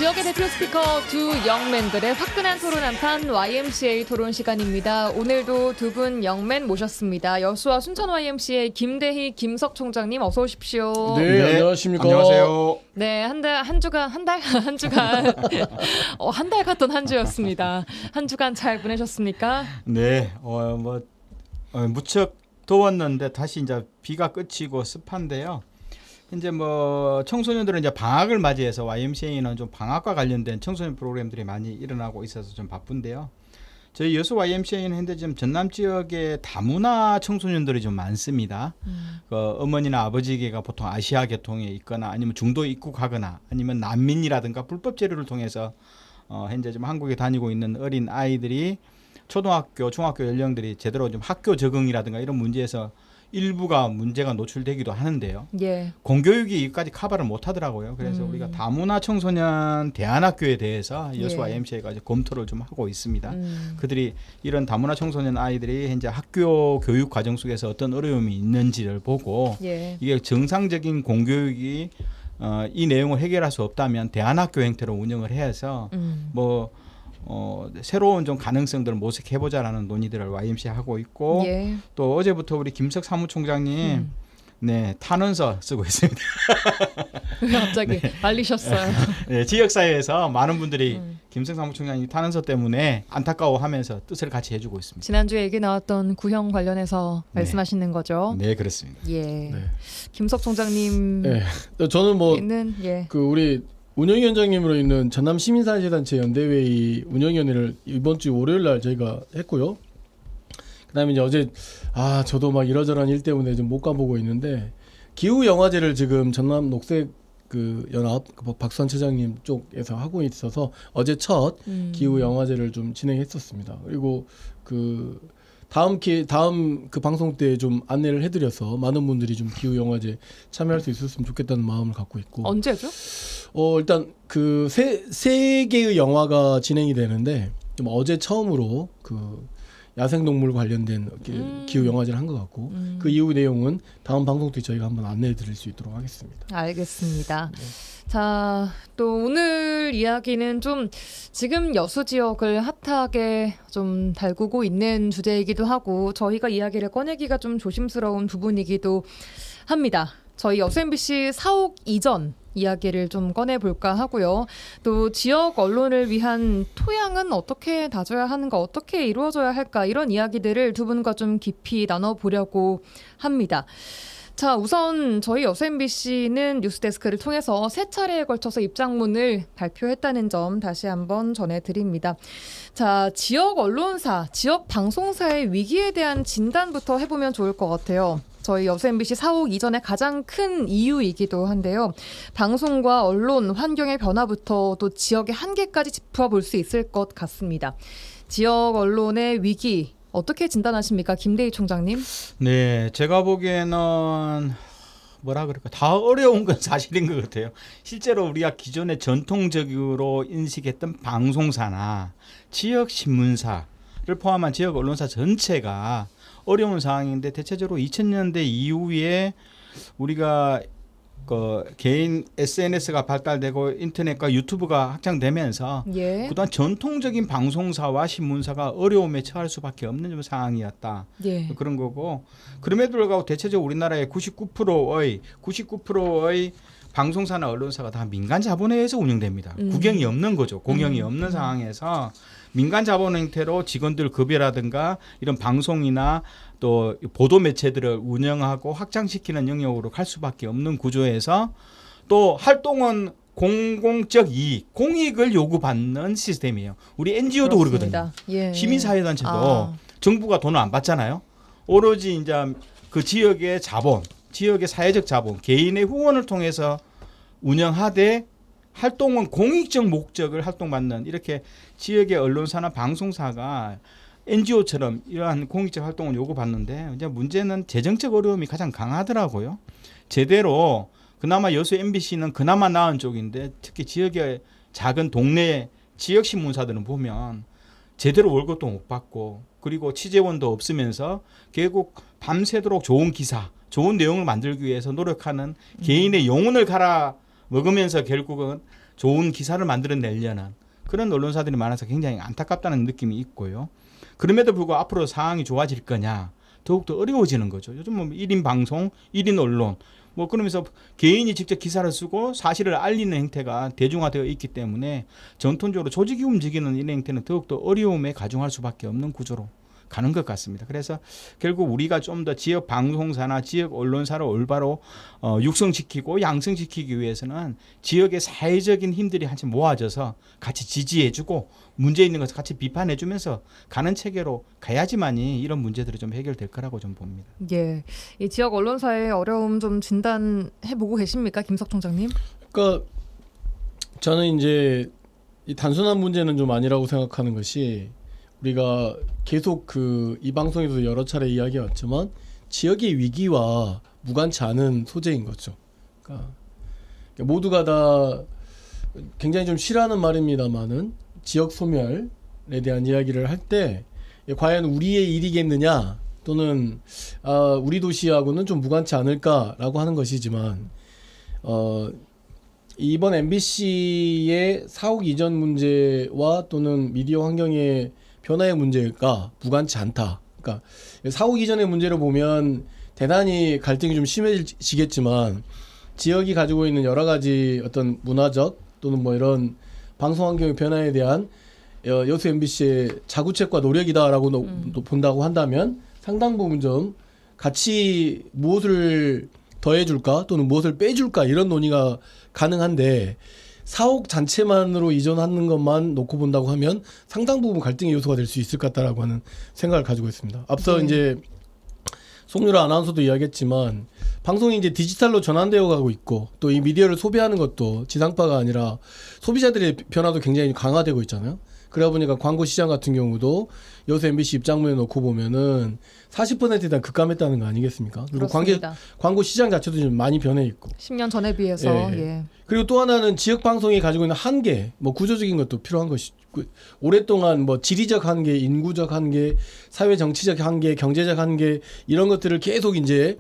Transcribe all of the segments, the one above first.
지역의 대표 스피커 두 영맨들의 화끈한 토론 한판 YMCA 토론 시간입니다. 오늘도 두 분 영맨 모셨습니다. 여수와 순천 YMCA 김대희 김석 총장님 어서 오십시오. 네, 안녕하십니까. 안녕하세요. 네, 한 주간 한 달 같던 한 주였습니다. 한 주간 잘 보내셨습니까? 네, 무척 더웠는데 다시 이제 비가 그치고 습한데요. 이제 청소년들은 이제 방학을 맞이해서 YMCA는 좀 방학과 관련된 청소년 프로그램들이 많이 일어나고 있어서 좀 바쁜데요. 저희 여수 YMCA는 현재 지금 전남 지역에 다문화 청소년들이 좀 많습니다. 어머니나 아버지가 보통 아시아 계통에 있거나 아니면 중도 입국하거나 아니면 난민이라든가 불법 체류를 통해서 현재 좀 한국에 다니고 있는 어린 아이들이 초등학교, 중학교 연령들이 제대로 좀 학교 적응이라든가 이런 문제에서 일부가 문제가 노출되기도 하는데요. 예. 공교육이 여기까지 커버를 못하더라고요. 그래서 우리가 다문화 청소년 대안학교에 대해서 여수 YMCA가 검토를 좀 하고 있습니다. 그들이 이런 다문화 청소년 아이들이 현재 학교 교육 과정 속에서 어떤 어려움이 있는지를 보고 이게 정상적인 공교육이 이 내용을 해결할 수 없다면 대안학교 형태로 운영을 해서 새로운 좀 가능성들을 모색해보자라는 논의들을 YMCA 하고 있고 또 어제부터 우리 김석 사무총장님 탄원서 쓰고 있습니다. 왜 갑자기 말리셨어요? 네, 지역사회에서 많은 분들이 김석 사무총장님 탄원서 때문에 안타까워하면서 뜻을 같이 해주고 있습니다. 지난주에 얘기 나왔던 구형 관련해서 말씀하시는 거죠? 네, 그렇습니다. 예. 네. 김석 총장님. 네. 저는 우리 운영위원장님으로 있는 전남 시민사회단체 연대회의 운영위원회를 이번 주 월요일 날 저희가 했고요. 그다음에 이제 어제 저도 막 이러저러한 일 때문에 좀 못 가보고 있는데 기후 영화제를 지금 전남 녹색 연합 박수환 차장님 쪽에서 하고 있어서 어제 첫 기후 영화제를 좀 진행했었습니다. 그리고 다음 방송 때 좀 안내를 해드려서 많은 분들이 좀 기후 영화제 참여할 수 있었으면 좋겠다는 마음을 갖고 있고. 언제죠? 일단 세 개의 영화가 진행이 되는데 좀 어제 처음으로 야생동물 관련된 기후 영화제를 한 것 같고 그 이후 내용은 다음 방송 때 저희가 한번 안내해드릴 수 있도록 하겠습니다. 알겠습니다. 네. 자, 또 오늘 이야기는 좀 지금 여수 지역을 핫하게 좀 달구고 있는 주제이기도 하고 저희가 이야기를 꺼내기가 좀 조심스러운 부분이기도 합니다. 저희 여수 MBC 사옥 이전 이야기를 좀 꺼내볼까 하고요. 또 지역 언론을 위한 토양은 어떻게 다져야 하는가, 어떻게 이루어져야 할까 이런 이야기들을 두 분과 좀 깊이 나눠보려고 합니다. 자, 우선 저희 여수 MBC는 뉴스데스크를 통해서 세 차례에 걸쳐서 입장문을 발표했다는 점 다시 한번 전해드립니다. 자, 지역 언론사, 지역 방송사의 위기에 대한 진단부터 해보면 좋을 것 같아요. 저희 여수 MBC 사옥 이전의 가장 큰 이유이기도 한데요. 방송과 언론 환경의 변화부터 또 지역의 한계까지 짚어볼 수 있을 것 같습니다. 지역 언론의 위기 어떻게 진단하십니까, 김대희 총장님? 네, 제가 보기에는 다 어려운 건 사실인 것 같아요. 실제로 우리가 기존에 전통적으로 인식했던 방송사나 지역 신문사를 포함한 지역 언론사 전체가 어려운 상황인데 대체적으로 2000년대 이후에 우리가 개인 SNS가 발달되고 인터넷과 유튜브가 확장되면서 그동안 전통적인 방송사와 신문사가 어려움에 처할 수밖에 없는 좀 상황이었다. 그런 거고 그럼에도 불구하고 대체적으로 우리나라의 99%의 방송사나 언론사가 다 민간 자본에 의해서 운영됩니다. 국영이 없는 거죠. 공영이 없는 상황에서 민간 자본 형태로 직원들 급여라든가 이런 방송이나 또 보도 매체들을 운영하고 확장시키는 영역으로 갈 수밖에 없는 구조에서 또 활동은 공공적 이익, 공익을 요구받는 시스템이에요. 우리 NGO도 그렇거든요. 시민사회단체도 정부가 돈을 안 받잖아요. 오로지 이제 그 지역의 자본, 지역의 사회적 자본, 개인의 후원을 통해서 운영하되 활동은 공익적 목적을 활동받는 이렇게 지역의 언론사나 방송사가 NGO처럼 이러한 공익적 활동을 요구받는데 이제 문제는 재정적 어려움이 가장 강하더라고요. 제대로 그나마 여수 MBC는 그나마 나은 쪽인데 특히 지역의 작은 동네 지역 신문사들은 보면 제대로 월급도 못 받고 그리고 취재원도 없으면서 결국 밤새도록 좋은 기사, 좋은 내용을 만들기 위해서 노력하는 개인의 영혼을 갈아 먹으면서 결국은 좋은 기사를 만들어내려는 그런 언론사들이 많아서 굉장히 안타깝다는 느낌이 있고요. 그럼에도 불구하고 앞으로 상황이 좋아질 거냐 더욱더 어려워지는 거죠. 요즘 뭐 1인 방송, 1인 언론 뭐 그러면서 개인이 직접 기사를 쓰고 사실을 알리는 행태가 대중화되어 있기 때문에 전통적으로 조직이 움직이는 이런 행태는 더욱더 어려움에 가중할 수밖에 없는 구조로 가는 것 같습니다. 그래서 결국 우리가 좀 더 지역 방송사나 지역 언론사를 올바로 육성시키고 양성시키기 위해서는 지역의 사회적인 힘들이 한층 모아져서 같이 지지해주고 문제 있는 것을 같이 비판해주면서 가는 체계로 가야지만이 이런 문제들이 좀 해결될 거라고 좀 봅니다. 예, 이 지역 언론사의 어려움 좀 진단해보고 계십니까, 김석 총장님? 그러니까 저는 이제 이 단순한 문제는 좀 아니라고 생각하는 것이 우리가 계속 이 방송에서 여러 차례 이야기해왔지만 지역의 위기와 무관치 않은 소재인 거죠. 그러니까 모두가 다 굉장히 좀 싫어하는 말입니다만은 지역 소멸에 대한 이야기를 할 때 과연 우리의 일이겠느냐 또는 우리 도시하고는 좀 무관치 않을까라고 하는 것이지만 이번 MBC의 사옥 이전 문제와 또는 미디어 환경의 변화의 문제가 무관치 않다. 그러니까 사옥 이전의 문제를 보면 대단히 갈등이 좀 심해지겠지만 지역이 가지고 있는 여러 가지 어떤 문화적 또는 뭐 이런 방송 환경의 변화에 대한 여수 MBC의 자구책과 노력이다라고 본다고 한다면 상당 부분 좀 같이 무엇을 더해줄까 또는 무엇을 빼줄까 이런 논의가 가능한데 사옥 전체만으로 이전하는 것만 놓고 본다고 하면 상당 부분 갈등의 요소가 될 수 있을 것 같다라고 하는 생각을 가지고 있습니다. 앞서 이제 송유라 아나운서도 이야기했지만 방송이 이제 디지털로 전환되어 가고 있고 또 이 미디어를 소비하는 것도 지상파가 아니라 소비자들의 변화도 굉장히 강화되고 있잖아요. 그러다 보니까 광고 시장 같은 경우도 여수 MBC 입장문에 놓고 보면은 40%에 대한 급감했다는 거 아니겠습니까? 그리고 광고 시장 자체도 좀 많이 변해 있고 10년 전에 비해서 예. 그리고 또 하나는 지역 방송이 가지고 있는 한계, 뭐 구조적인 것도 필요한 것이 오랫동안 뭐 지리적 한계, 인구적 한계, 사회 정치적 한계, 경제적 한계 이런 것들을 계속 이제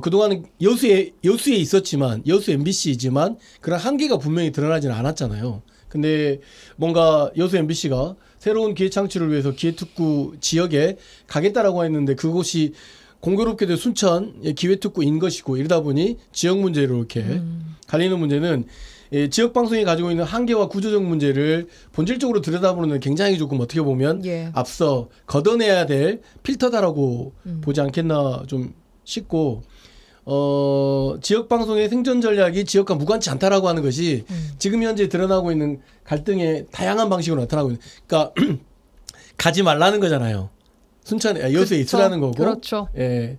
그동안은 여수에 있었지만 여수 MBC이지만 그런 한계가 분명히 드러나지는 않았잖아요. 근데 뭔가 여수 MBC가 새로운 기회 창출을 위해서 기회특구 지역에 가겠다라고 했는데 그곳이 공교롭게도 순천의 기회특구인 것이고 이러다 보니 지역 문제로 이렇게 갈리는 문제는 지역 방송이 가지고 있는 한계와 구조적 문제를 본질적으로 들여다보는 굉장히 조금 어떻게 보면 앞서 걷어내야 될 필터다라고 보지 않겠나 좀 싶고 지역 방송의 생존 전략이 지역과 무관치 않다라고 하는 것이 지금 현재 드러나고 있는 갈등의 다양한 방식으로 나타나고 있는. 그러니까 가지 말라는 거잖아요. 순천에 여수에 있으라는 거고, 그렇죠. 예,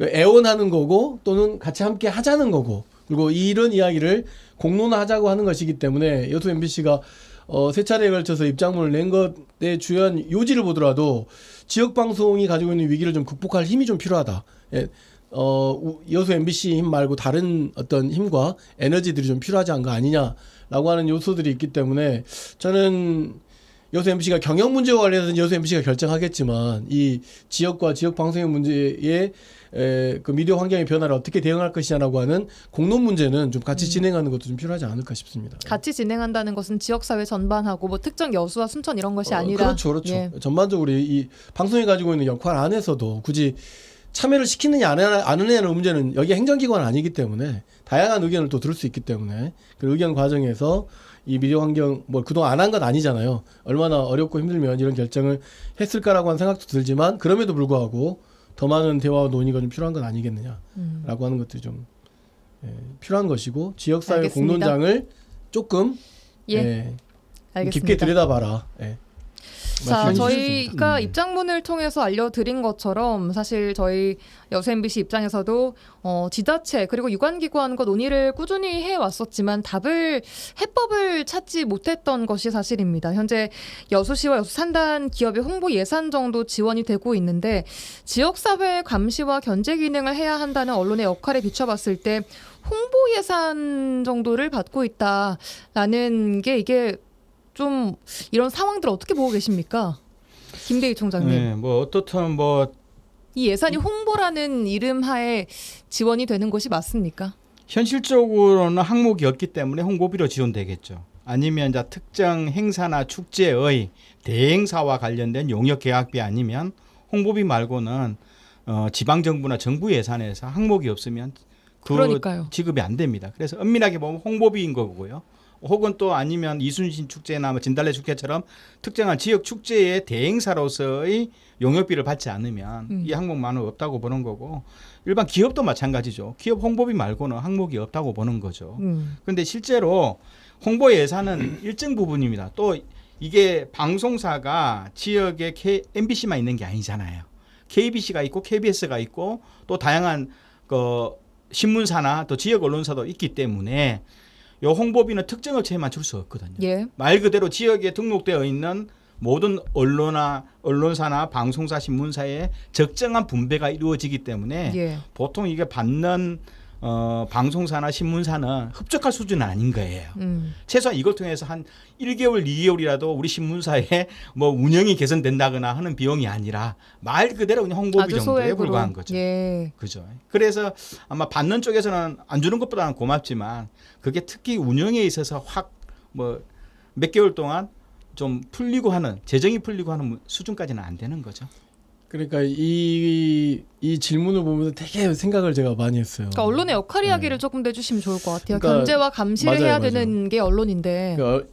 애원하는 거고 또는 같이 함께 하자는 거고. 그리고 이런 이야기를 공론화하자고 하는 것이기 때문에 여수 MBC가 세 차례에 걸쳐서 입장문을 낸 것의 주요한 요지를 보더라도 지역 방송이 가지고 있는 위기를 좀 극복할 힘이 좀 필요하다. 예. 여수 MBC 힘 말고 다른 어떤 힘과 에너지들이 좀 필요하지 않은 거 아니냐라고 하는 요소들이 있기 때문에 저는 여수 MBC가 경영 문제와 관련해서는 여수 MBC가 결정하겠지만 이 지역과 지역 방송의 문제에 그 미디어 환경의 변화를 어떻게 대응할 것이냐라고 하는 공론 문제는 좀 같이 진행하는 것도 좀 필요하지 않을까 싶습니다. 같이 진행한다는 것은 지역사회 전반하고 뭐 특정 여수와 순천 이런 것이 아니라 그렇죠. 예. 전반적으로 이 방송이 가지고 있는 역할 안에서도 굳이 참여를 시키느냐 안 하느냐는 문제는 여기 행정기관 아니기 때문에 다양한 의견을 또 들을 수 있기 때문에 그 의견 과정에서 이 미디어 환경 뭐 그동안 안 한 건 아니잖아요. 얼마나 어렵고 힘들면 이런 결정을 했을까라고 하는 생각도 들지만 그럼에도 불구하고 더 많은 대화와 논의가 좀 필요한 건 아니겠느냐라고 하는 것들이 좀 필요한 것이고 지역사회 알겠습니다. 공론장을 조금 깊게 들여다봐라. 자, 저희가 입장문을 통해서 알려드린 것처럼 사실 저희 여수 MBC 입장에서도 지자체 그리고 유관기관과 논의를 꾸준히 해왔었지만 해법을 찾지 못했던 것이 사실입니다. 현재 여수시와 여수 산단 기업의 홍보 예산 정도 지원이 되고 있는데 지역사회 감시와 견제 기능을 해야 한다는 언론의 역할에 비춰봤을 때 홍보 예산 정도를 받고 있다라는 게 이게 좀 이런 상황들 어떻게 보고 계십니까? 김대희 총장님. 네, 뭐 어떻든 뭐 이 예산이 홍보라는 이름 하에 지원이 되는 것이 맞습니까? 현실적으로는 항목이 없기 때문에 홍보비로 지원되겠죠. 아니면 이제 특정 행사나 축제의 대행사와 관련된 용역 계약비 아니면 홍보비 말고는 지방 정부나 정부 예산에서 항목이 없으면 그 그러니까요. 지급이 안 됩니다. 그래서 엄밀하게 보면 홍보비인 거고요. 혹은 또 아니면 이순신 축제나 뭐 진달래 축제처럼 특정한 지역 축제의 대행사로서의 용역비를 받지 않으면 이 항목만은 없다고 보는 거고 일반 기업도 마찬가지죠. 기업 홍보비 말고는 항목이 없다고 보는 거죠. 그런데 실제로 홍보 예산은 일정 부분입니다. 또 이게 방송사가 지역에 MBC만 있는 게 아니잖아요. KBC가 있고 KBS가 있고 또 다양한 그 신문사나 또 지역 언론사도 있기 때문에 요 홍보비는 특정 업체에만 줄 수 없거든요. 예. 말 그대로 지역에 등록되어 있는 모든 언론사나 방송사, 신문사에 적정한 분배가 이루어지기 때문에 예. 보통 이게 받는 방송사나 신문사는 흡족할 수준은 아닌 거예요. 최소한 이걸 통해서 한 1개월, 2개월이라도 우리 신문사에 뭐 운영이 개선된다거나 하는 비용이 아니라 말 그대로 그냥 홍보비 아주 정도에 소액으로. 불과한 거죠. 예. 그죠. 그래서 아마 받는 쪽에서는 안 주는 것보다는 고맙지만 그게 특히 운영에 있어서 확 뭐 몇 개월 동안 좀 풀리고 하는 재정이 풀리고 하는 수준까지는 안 되는 거죠. 그러니까 이 질문을 보면서 되게 생각을 제가 많이 했어요. 그러니까 언론의 역할 이야기를 조금 더 해주시면 좋을 것 같아요. 그러니까 견제와 감시를 맞아요, 해야 맞아요. 되는 게 언론인데. 그러니까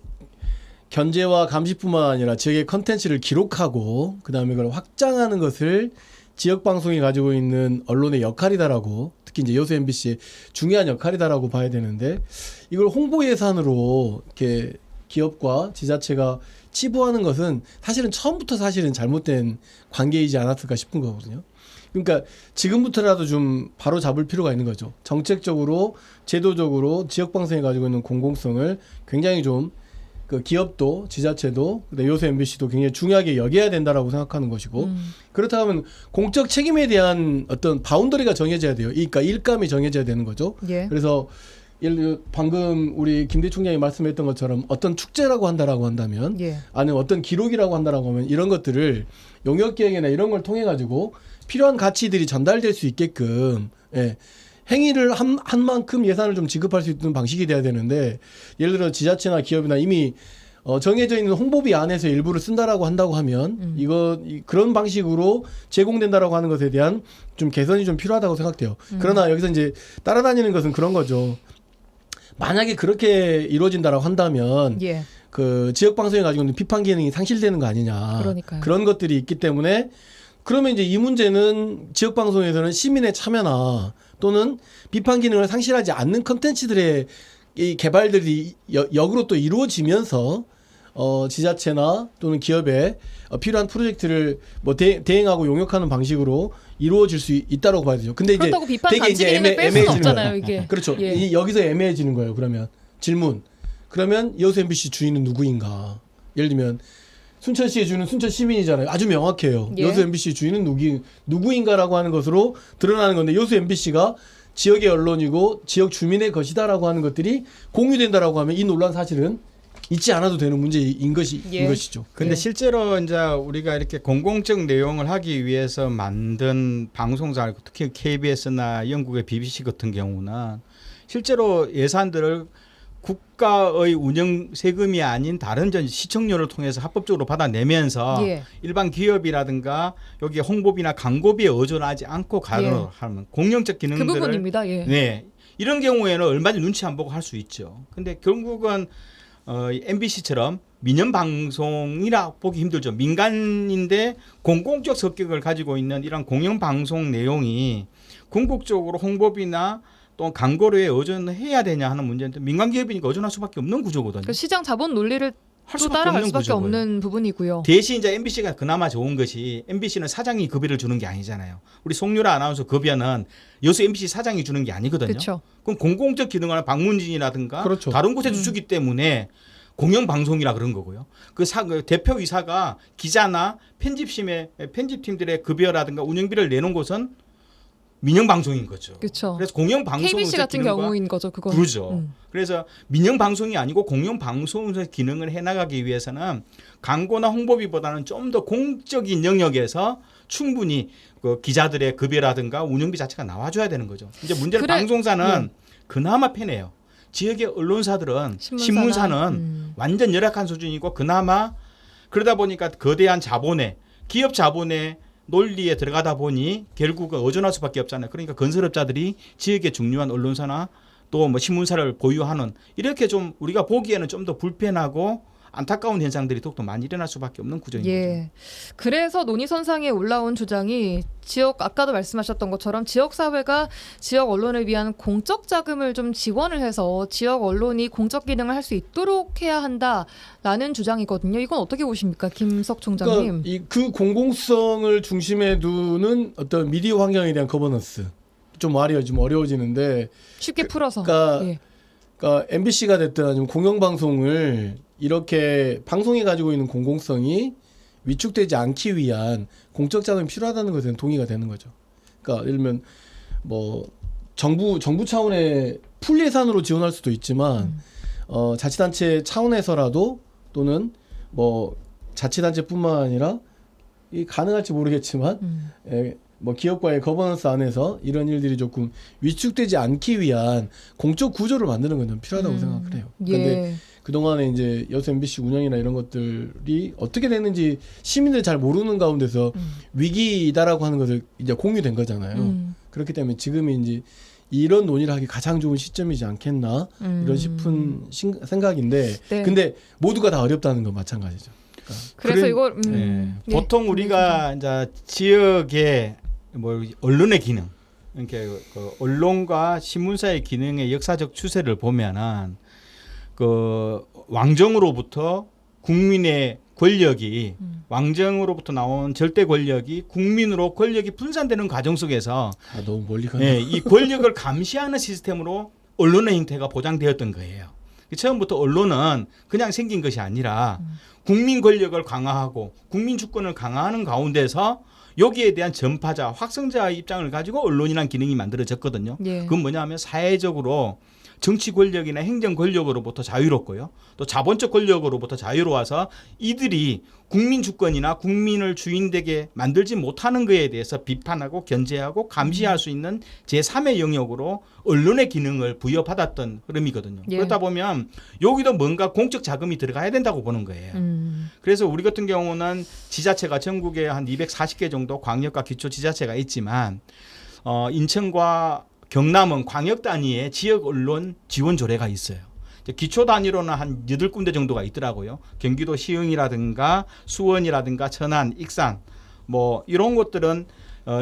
견제와 감시뿐만 아니라 지역의 컨텐츠를 기록하고 그다음에 그걸 확장하는 것을 지역 방송이 가지고 있는 언론의 역할이다라고 특히 이제 여수 MBC의 중요한 역할이다라고 봐야 되는데 이걸 홍보 예산으로 이렇게 기업과 지자체가 치부하는 것은 사실은 처음부터 사실은 잘못된 관계이지 않았을까 싶은 거거든요. 그러니까 지금부터라도 좀 바로 잡을 필요가 있는 거죠. 정책적으로 제도적으로 지역 방송이 가지고 있는 공공성을 굉장히 좀 그 기업도 지자체도 여수 MBC도 굉장히 중요하게 여겨야 된다라고 생각하는 것이고 그렇다 하면 공적 책임에 대한 어떤 바운더리가 정해져야 돼요. 그러니까 일감이 정해져야 되는 거죠. 예. 그래서 방금 우리 김대 총장이 말씀했던 것처럼 어떤 축제라고 한다라고 한다면 예. 아니면 어떤 기록이라고 한다라고 하면 이런 것들을 용역기획이나 이런 걸 통해 가지고 필요한 가치들이 전달될 수 있게끔 행위를 한 만큼 예산을 좀 지급할 수 있는 방식이 돼야 되는데 예를 들어 지자체나 기업이나 이미 정해져 있는 홍보비 안에서 일부를 쓴다라고 한다고 하면 그런 방식으로 제공된다라고 하는 것에 대한 좀 개선이 좀 필요하다고 생각돼요. 그러나 여기서 이제 따라다니는 것은 그런 거죠. 만약에 그렇게 이루어진다라고 한다면 예. 그 지역 방송이 가지고 있는 비판 기능이 상실되는 거 아니냐. 그러니까요. 그런 것들이 있기 때문에 그러면 이제 이 문제는 지역 방송에서는 시민의 참여나 또는 비판 기능을 상실하지 않는 컨텐츠들의 이 개발들이 역으로 또 이루어지면서 지자체나 또는 기업에 필요한 프로젝트를 뭐 대행하고 용역하는 방식으로 이루어질 수 있다고 봐야 되죠. 근데 이제 그렇다고 비판 되게 이제 간직기능을 뺄 수는 애매해지는 없잖아요, 거예요. 이게. 그렇죠. 예. 여기서 애매해지는 거예요. 그러면 질문. 그러면 여수 MBC 주인은 누구인가? 예를 들면 순천시의 주인은 순천 시민이잖아요. 아주 명확해요. 예. 여수 MBC 주인은 누구인가라고 하는 것으로 드러나는 건데 여수 MBC가 지역의 언론이고 지역 주민의 것이다라고 하는 것들이 공유된다라고 하면 이 논란 사실은 있지 않아도 되는 문제인 것이죠. 근데 예. 실제로 이제 우리가 이렇게 공공적 내용을 하기 위해서 만든 방송사, 특히 KBS나 영국의 BBC 같은 경우는 실제로 예산들을 국가의 운영 세금이 아닌 다른 시청료를 통해서 합법적으로 받아내면서 예. 일반 기업이라든가 여기 홍보비나 광고비에 의존하지 않고 가능하는 공영적 기능들을 그 부분입니다. 예. 네. 이런 경우에는 얼마든지 눈치 안 보고 할 수 있죠. 근데 결국은 MBC처럼 민영 방송이라 보기 힘들죠. 민간인데 공공적 성격을 가지고 있는 이런 공영 방송 내용이 궁극적으로 홍보비나 또 광고료에 의존해야 되냐 하는 문제인데 민간 기업이니까 의존할 수밖에 없는 구조거든요. 그 시장 자본 논리를 할 또 수밖에 따라갈 없는 수밖에 구조고요. 없는 부분이고요. 대신 이제 MBC가 그나마 좋은 것이 MBC는 사장이 급여를 주는 게 아니잖아요. 우리 송유라 아나운서 급여는 여수 MBC 사장이 주는 게 아니거든요. 그렇죠. 그럼 공공적 기능을 방문진이라든가 그렇죠. 다른 곳에서 주기 때문에 공영 방송이라 그런 거고요. 그 대표이사가 기자나 편집팀들의 급여라든가 운영비를 내는 곳은 민영 방송인 거죠. 그렇죠. 그래서 공영 방송 KBC 같은 경우인 거죠, 그거. 그렇죠. 그래서 민영 방송이 아니고 공영 방송에서 기능을 해나가기 위해서는 광고나 홍보비보다는 좀 더 공적인 영역에서 충분히 그 기자들의 급여라든가 운영비 자체가 나와줘야 되는 거죠. 이제 문제는 방송사는 그나마 편해요. 지역의 언론사들은 신문사는 완전 열악한 수준이고 그나마 그러다 보니까 거대한 자본의 기업 자본의 논리에 들어가다 보니 결국은 의존할 수밖에 없잖아요. 그러니까 건설업자들이 지역의 중요한 언론사나 또 뭐 신문사를 보유하는 이렇게 좀 우리가 보기에는 좀 더 불편하고 안타까운 현상들이 더욱더 많이 일어날 수밖에 없는 구조인 거죠. 그래서 논의선상에 올라온 주장이 지역 아까도 말씀하셨던 것처럼 지역사회가 지역 언론을 위한 공적 자금을 좀 지원을 해서 지역 언론이 공적 기능을 할 수 있도록 해야 한다라는 주장이거든요. 이건 어떻게 보십니까, 김석 총장님? 그러니까 그 공공성을 중심에 두는 어떤 미디어 환경에 대한 거버넌스 좀 말이 좀 어려워지는데 쉽게 풀어서. 그러니까 MBC가 됐든 아니면 공영방송을 이렇게 방송이 가지고 있는 공공성이 위축되지 않기 위한 공적 자금이 필요하다는 것에 동의가 되는 거죠. 그러니까 예를 들면 뭐 정부 차원의 풀 예산으로 지원할 수도 있지만 자치단체 차원에서라도 또는 뭐 자치단체뿐만 아니라 이 가능할지 모르겠지만 뭐 기업과의 거버넌스 안에서 이런 일들이 조금 위축되지 않기 위한 공적 구조를 만드는 건 좀 필요하다고 생각을 해요. 그런데 그동안에 이제 여수 MBC 운영이나 이런 것들이 어떻게 됐는지 시민들이 잘 모르는 가운데서 위기다라고 하는 것을 이제 공유된 거잖아요. 그렇기 때문에 지금이 이제 이런 논의를 하기 가장 좋은 시점이지 않겠나 이런 싶은 생각인데 근데 모두가 다 어렵다는 건 마찬가지죠. 그래서 이걸 보통 우리가 이제 지역의 뭐 언론의 기능, 그러니까 그 언론과 신문사의 기능의 역사적 추세를 보면은 그 왕정으로부터 국민의 권력이 왕정으로부터 나온 절대 권력이 국민으로 권력이 분산되는 과정 속에서 너무 멀리 가네. 이 권력을 감시하는 시스템으로 언론의 형태가 보장되었던 거예요. 처음부터 언론은 그냥 생긴 것이 아니라 국민 권력을 강화하고 국민 주권을 강화하는 가운데서 여기에 대한 전파자, 확성자의 입장을 가지고 언론이라는 기능이 만들어졌거든요. 그건 뭐냐면 사회적으로 정치 권력이나 행정 권력으로부터 자유롭고요. 또 자본적 권력으로부터 자유로워서 이들이 국민 주권이나 국민을 주인되게 만들지 못하는 것에 대해서 비판하고 견제하고 감시할 수 있는 제3의 영역으로 언론의 기능을 부여받았던 흐름이거든요. 그러다 보면 여기도 뭔가 공적 자금이 들어가야 된다고 보는 거예요. 그래서 우리 같은 경우는 지자체가 전국에 한 240개 정도 광역과 기초 지자체가 있지만 인천과 경남은 광역 단위의 지역 언론 지원 조례가 있어요. 기초 단위로는 한 8군데 정도가 있더라고요. 경기도 시흥이라든가 수원이라든가 천안, 익산 뭐 이런 것들은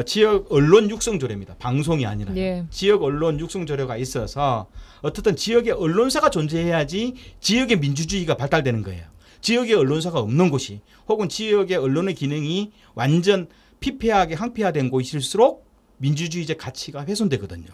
지역 언론 육성 조례입니다. 방송이 아니라 지역 언론 육성 조례가 있어서 어떻든 지역의 언론사가 존재해야지 지역의 민주주의가 발달되는 거예요. 지역의 언론사가 없는 곳이 혹은 지역의 언론의 기능이 완전 피폐하게 항폐화된 곳일수록 민주주의적 가치가 훼손되거든요.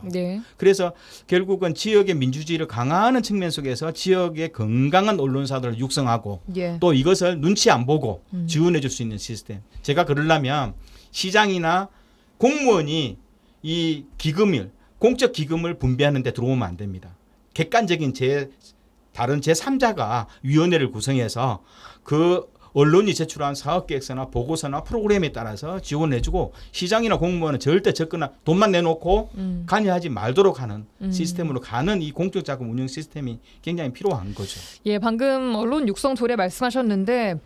그래서 결국은 지역의 민주주의를 강화하는 측면 속에서 지역의 건강한 언론사들을 육성하고 또 이것을 눈치 안 보고 지원해 줄 수 있는 시스템. 제가 그러려면 시장이나 공무원이 이 기금을 공적 기금을 분배하는 데 들어오면 안 됩니다. 객관적인 다른 제3자가 위원회를 구성해서 그 언론이 제출한 사업계획서나 보고서나 프로그램에 따라서 지원해주고 시장이나 공무원은 절대 접근한 돈만 내놓고 관여하지 말도록 하는 시스템으로 가는 이 공적자금 운영 시스템이 굉장히 필요한 거죠. 방금 언론 육성 조례 말씀하셨는데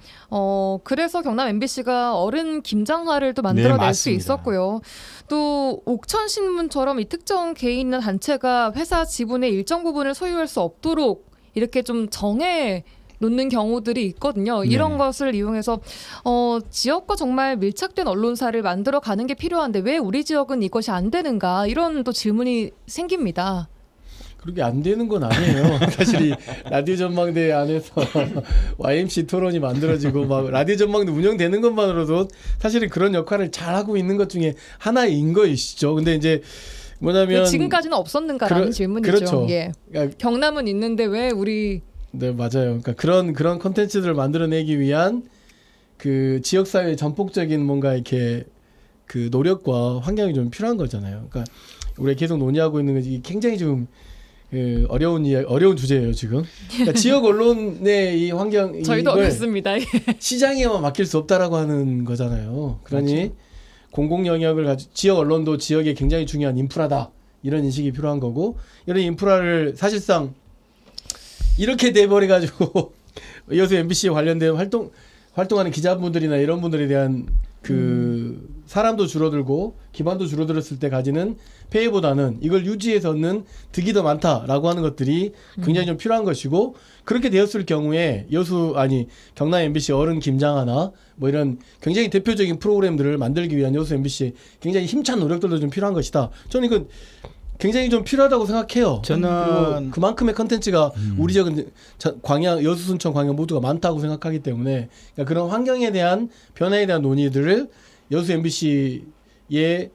그래서 경남 MBC가 어른 김장화를 또 만들어낼 수 있었고요. 또 옥천신문처럼 이 특정 개인이나 단체가 회사 지분의 일정 부분을 소유할 수 없도록 이렇게 좀 정해 놓는 경우들이 있거든요. 이런 것을 이용해서 지역과 정말 밀착된 언론사를 만들어 가는 게 필요한데 왜 우리 지역은 이것이 안 되는가 이런 또 질문이 생깁니다. 그렇게 안 되는 건 아니에요. 사실 이 라디오 전망대 안에서 YMC 토론이 만들어지고 막 라디오 전망대 운영되는 것만으로도 사실은 그런 역할을 잘 하고 있는 것 중에 하나인 것이죠. 근데 이제 뭐냐면 지금까지는 없었는가라는 질문이죠. 그렇죠. 그러니까 경남은 있는데 왜 우리 네, 맞아요. 그러니까 그런 콘텐츠들을 만들어내기 위한 그 지역사회의 전폭적인 뭔가 이렇게 그 노력과 환경이 좀 필요한 거잖아요. 그러니까 우리가 계속 논의하고 있는 것이 굉장히 좀 어려운 주제예요 지금. 그러니까 지역 언론의 이 환경 저희도 어렵습니다. 시장에만 맡길 수 없다라고 하는 거잖아요. 그러니 맞죠. 공공 영역을 가지고 지역 언론도 지역에 굉장히 중요한 인프라다 이런 인식이 필요한 거고 이런 인프라를 사실상 이렇게 돼버려가지고 여수 MBC 관련된 활동하는 기자분들이나 이런 분들에 대한 그 사람도 줄어들고 기반도 줄어들었을 때 가지는 폐해보다는 이걸 유지해서 얻는 득이 더 많다라고 하는 것들이 굉장히 좀 필요한 것이고 그렇게 되었을 경우에 경남 MBC 어른 김장하나 뭐 이런 굉장히 대표적인 프로그램들을 만들기 위한 여수 MBC의 굉장히 힘찬 노력들도 좀 필요한 것이다. 저는 이건 굉장히 좀 필요하다고 생각해요. 저는 그만큼의 컨텐츠가 우리 지역은 광양, 여수, 순천, 광양 모두가 많다고 생각하기 때문에 그러니까 그런 환경에 대한 변화에 대한 논의들을 여수 MBC의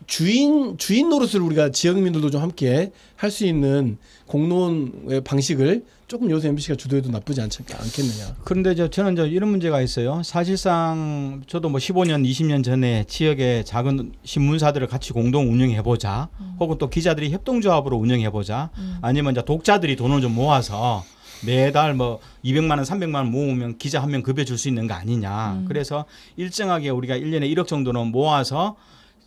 주인 노릇을 우리가 지역민들도 좀 함께 할 수 있는 공론의 방식을 조금 여수 MBC가 주도해도 나쁘지 않겠느냐. 그런데 저는 이런 문제가 있어요. 사실상 저도 뭐 15년, 20년 전에 지역의 작은 신문사들을 같이 공동 운영해보자, 혹은 또 기자들이 협동조합으로 운영해보자, 아니면 이제 독자들이 돈을 좀 모아서 매달 뭐 200만 원, 300만 원 모으면 기자 한 명 급여 줄 수 있는 거 아니냐. 그래서 일정하게 우리가 1년에 1억 정도는 모아서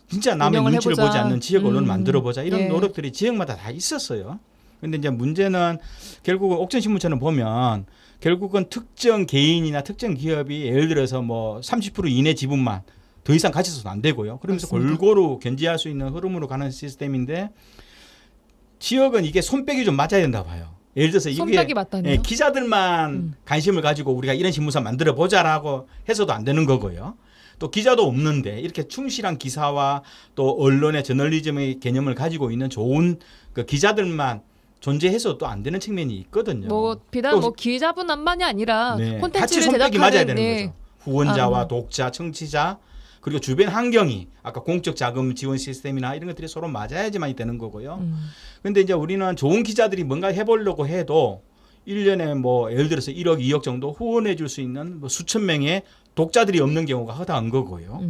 진짜 남의 눈치를 해보자. 보지 않는 지역 언론을 만들어보자. 이런 예. 노력들이 지역마다 다 있었어요. 근데 이제 문제는 결국은 옥천신문처럼 보면 결국은 특정 개인이나 특정 기업이 예를 들어서 뭐 30% 이내 지분만 더 이상 가져서는 안 되고요. 그러면서 맞습니다. 골고루 견제할 수 있는 흐름으로 가는 시스템인데 지역은 이게 손뼉이 좀 맞아야 된다 봐요. 예를 들어서 이게 손뼉이 맞다니요? 기자들만 관심을 가지고 우리가 이런 신문사 만들어 보자라고 해서도 안 되는 거고요. 또 기자도 없는데 이렇게 충실한 기사와 또 언론의 저널리즘의 개념을 가지고 있는 좋은 그 기자들만 존재해서 또 안 되는 측면이 있거든요. 뭐 비단 뭐 기자분만이 아니라 같이 콘텐츠를 손뼉이 맞아야 제작하는 되는 거죠. 후원자와 독자, 청취자 그리고 주변 환경이 아까 공적 자금 지원 시스템이나 이런 것들이 서로 맞아야지만 되는 거고요. 그런데 이제 우리는 좋은 기자들이 뭔가 해보려고 해도 1년에 뭐 예를 들어서 1억, 2억 정도 후원해 줄 수 있는 뭐 수천 명의 독자들이 없는 경우가 허다한 거고요.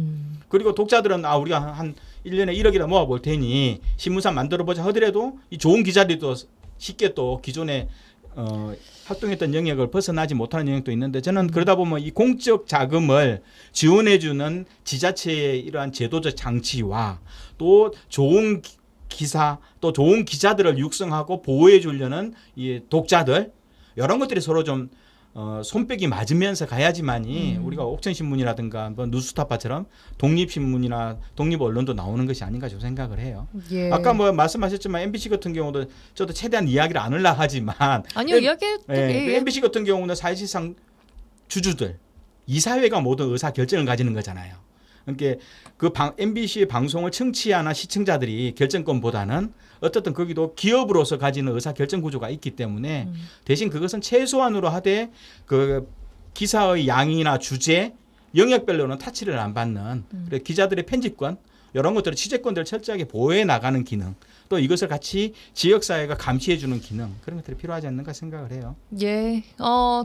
그리고 독자들은 우리가 한 1년에 1억이라 모아볼 테니 신문사 만들어보자 하더라도 이 좋은 기자들이 또 쉽게 또 기존에 활동했던 영역을 벗어나지 못하는 영역도 있는데 저는 그러다 보면 이 공적 자금을 지원해주는 지자체의 이러한 제도적 장치와 또 좋은 기사 또 좋은 기자들을 육성하고 보호해 주려는 이 독자들 이런 것들이 서로 좀 손뼉이 맞으면서 가야지만이 우리가 옥천신문이라든가 뭐 뉴스타파처럼 독립신문이나 독립언론도 나오는 것이 아닌가 좀 생각을 해요. 예. 아까 뭐 말씀하셨지만 MBC 같은 경우도 저도 최대한 이야기를 안 하려고 하지만 아니요 이야기 MBC 같은 경우는 사실상 주주들 이사회가 모든 의사 결정을 가지는 거잖아요. 그러니까 그 MBC의 방송을 청취하나 시청자들이 결정권보다는 어떻든 거기도 기업으로서 가지는 의사 결정 구조가 있기 때문에 대신 그것은 최소한으로 하되 그 기사의 양이나 주제 영역별로는 타치를 안 받는 그래서 기자들의 편집권 이런 것들을 취재권들을 철저하게 보호해 나가는 기능 또 이것을 같이 지역사회가 감시해 주는 기능 그런 것들이 필요하지 않는가 생각을 해요. 예.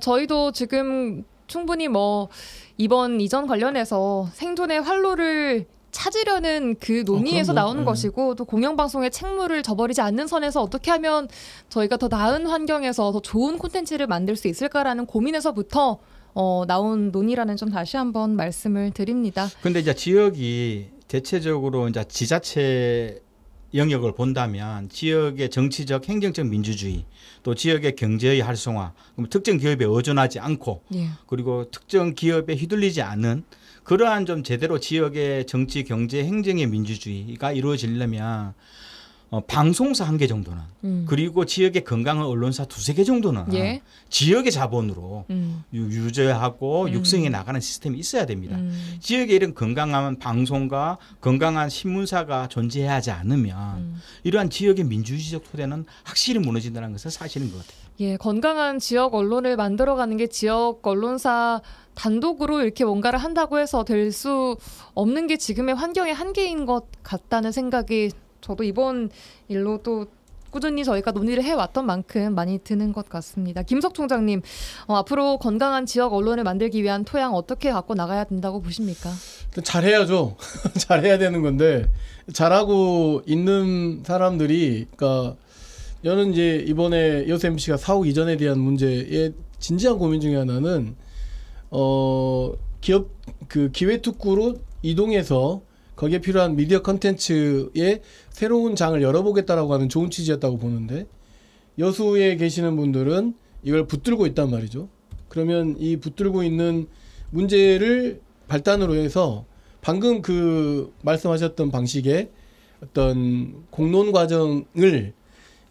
저희도 지금 충분히 뭐 이전 관련해서 생존의 활로를 찾으려는 그 논의에서 나오는 것이고 또 공영방송의 책무를 저버리지 않는 선에서 어떻게 하면 저희가 더 나은 환경에서 더 좋은 콘텐츠를 만들 수 있을까라는 고민에서부터 나온 논의라는 점 다시 한번 말씀을 드립니다. 그런데 이제 지역이 대체적으로 이제 지자체 영역을 본다면 지역의 정치적 행정적 민주주의 또 지역의 경제의 활성화 그럼 특정 기업에 의존하지 않고 예. 그리고 특정 기업에 휘둘리지 않은 그러한 좀 제대로 지역의 정치 경제 행정의 민주주의가 이루어지려면 방송사 1개 정도는 그리고 지역의 건강한 언론사 2-3개 정도는 예. 지역의 자본으로 유저하고 육성해 나가는 시스템이 있어야 됩니다. 지역에 이런 건강한 방송과 건강한 신문사가 존재해야 하지 않으면 이러한 지역의 민주주의적 토대는 확실히 무너진다는 것은 사실인 것 같아요. 예, 건강한 지역 언론을 만들어가는 게 지역 언론사 단독으로 이렇게 뭔가를 한다고 해서 될 수 없는 게 지금의 환경의 한계인 것 같다는 생각이 저도 이번 일로 또 꾸준히 저희가 논의를 해왔던 만큼 많이 드는 것 같습니다. 김석 총장님, 앞으로 건강한 지역 언론을 만들기 위한 토양 어떻게 갖고 나가야 된다고 보십니까? 잘해야죠. 잘해야 되는 건데 잘하고 있는 사람들이 그러니까 저는 이제 이번에 여수 MBC가 사옥 이전에 대한 문제의 진지한 고민 중에 하나는 기업 그 기회특구로 이동해서 거기에 필요한 미디어 컨텐츠의 새로운 장을 열어보겠다라고 하는 좋은 취지였다고 보는데 여수에 계시는 분들은 이걸 붙들고 있단 말이죠. 그러면 이 붙들고 있는 문제를 발단으로 해서 방금 그 말씀하셨던 방식의 어떤 공론 과정을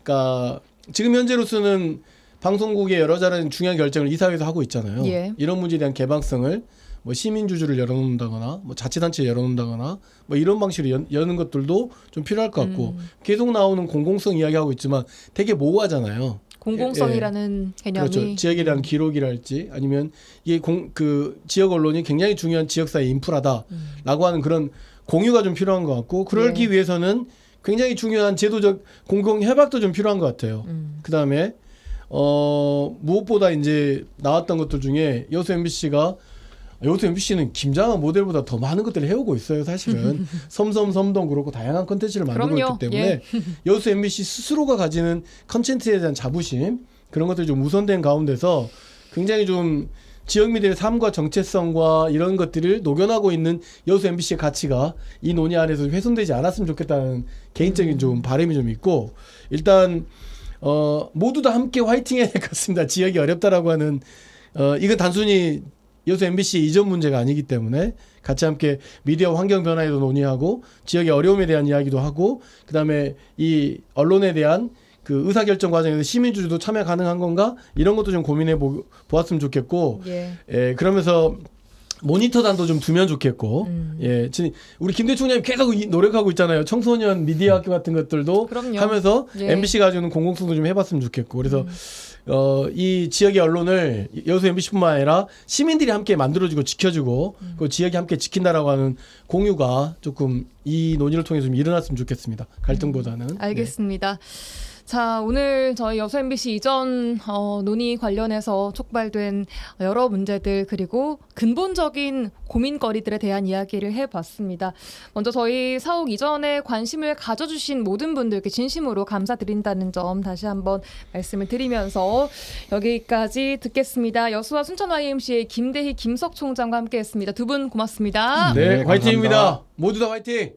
그러니까 지금 현재로서는 방송국의 여러 자른 중요한 결정을 이사회에서 하고 있잖아요. 예. 이런 문제에 대한 개방성을 뭐 시민주주를 열어놓는다거나 뭐 자치단체 열어놓는다거나 뭐 이런 방식으로 여는 것들도 좀 필요할 것 같고 계속 나오는 공공성 이야기하고 있지만 되게 모호하잖아요. 공공성이라는 개념이 그렇죠. 지역에 대한 기록이랄지 아니면 이게 그 지역 언론이 굉장히 중요한 지역사회 인프라다라고 하는 그런 공유가 좀 필요한 것 같고 그러기 위해서는 굉장히 중요한 제도적 공공 협약도 좀 필요한 것 같아요. 그다음에 무엇보다 이제 나왔던 것들 중에 여수 MBC는 김장한 모델보다 더 많은 것들을 해오고 있어요. 사실은 섬도 그렇고 다양한 컨텐츠를 만들고 그럼요. 있기 때문에 예. 여수 MBC 스스로가 가지는 컨텐츠에 대한 자부심 그런 것들이 좀 우선된 가운데서 굉장히 좀 지역 미디어의 삶과 정체성과 이런 것들을 녹여나고 있는 여수 MBC의 가치가 이 논의 안에서 훼손되지 않았으면 좋겠다는 개인적인 좀 바람이 좀 있고 일단 모두 다 함께 화이팅 해야 될 것 같습니다. 지역이 어렵다라고 하는 이건 단순히 여수 MBC 이전 문제가 아니기 때문에 같이 함께 미디어 환경 변화에도 논의하고 지역의 어려움에 대한 이야기도 하고 그다음에 이 언론에 대한 그 의사결정 과정에서 시민주주도 참여 가능한 건가 이런 것도 좀 고민해 보았으면 좋겠고 예, 그러면서 모니터단도 좀 두면 좋겠고 예, 우리 김대중 총장님 계속 노력하고 있잖아요. 청소년 미디어 학교 같은 것들도 그럼요. 하면서 예. MBC가 가지고 있는 공공성도 좀 해봤으면 좋겠고 그래서 이 지역의 언론을 여수 MBC뿐만 아니라 시민들이 함께 만들어주고 지켜주고 그 지역이 함께 지킨다라고 하는 공유가 조금 이 논의를 통해서 좀 일어났으면 좋겠습니다. 갈등보다는. 알겠습니다. 자, 오늘 저희 여수 MBC 이전 논의 관련해서 촉발된 여러 문제들 그리고 근본적인 고민거리들에 대한 이야기를 해봤습니다. 먼저 저희 사옥 이전에 관심을 가져주신 모든 분들께 진심으로 감사드린다는 점 다시 한번 말씀을 드리면서 여기까지 듣겠습니다. 여수와 순천 YMCA 김대희 김석 총장과 함께했습니다. 두 분 고맙습니다. 네, 네, 화이팅입니다. 감사합니다. 모두 다 화이팅!